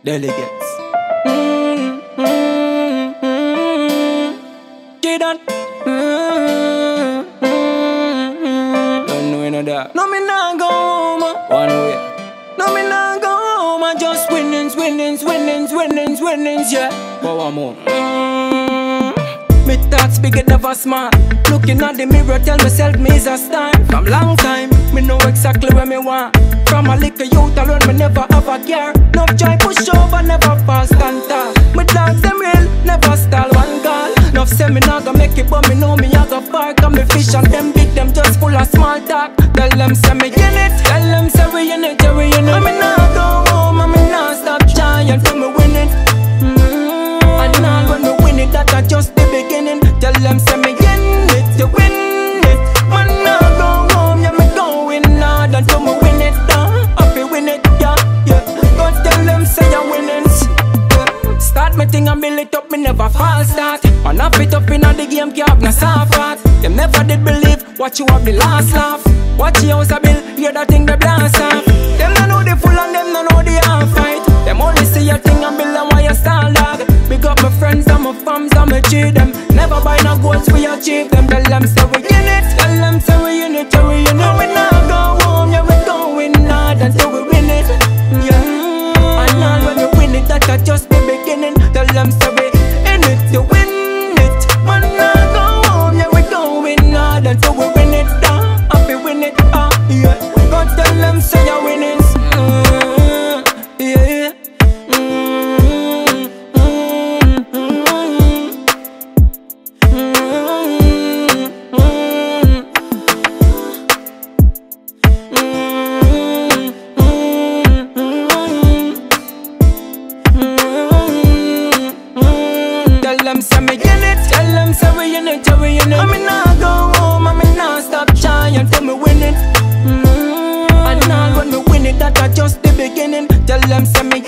delegates. Don't know any of that. No, me nah go home. One way. No, me nah go home. I just winnings, yeah. But one more. Me thoughts big, it never smart. Looking at the mirror, tell myself me is a star. From long time, me know exactly where me want. From a little youth alone, me never have a care. No try push over, never fast and talk. Me dogs them real, never stall one call. Nuff say me nah go make it, but me know me a go far. Cause me fish and them big, them just full of small talk. Tell them say me in it, tell them say we in it, we in it. Me nah go home, and me nah stop trying till me win it. And all when me win it, that I just the beginning. Tell them say me in it, you win it. Man nah go home, yeah me going hard until me win it. Happy win it, yeah. Go tell them say you winning. Start me thing and build it up, me never fall start. Man up it up inna the game, can't have no soft heart. Them never did believe, watch you have the last laugh. Watch your house a bill, hear that thing they blast off. Them no know the full and them no know the half fight. Them only see your thing and build and why you stall dog. Big up my friends and my fams and my cheat them. Never buy no goals we achieve them. Tell them say we in it, tell them say we in it, we in it. We nah go home, yeah we going hard until we win it, yeah. And all when we win it, that just the beginning. Tell them say we in it, you win it. Man nah go home, yeah we going hard until we win it, happy win it, yeah. Go tell them say you winning, yeah. Tell them say me in it, tell them say we in it, we in it. I me nah go home, I me nah stop trying until me win it. And all when me win it, that just the beginning. Tell them say me in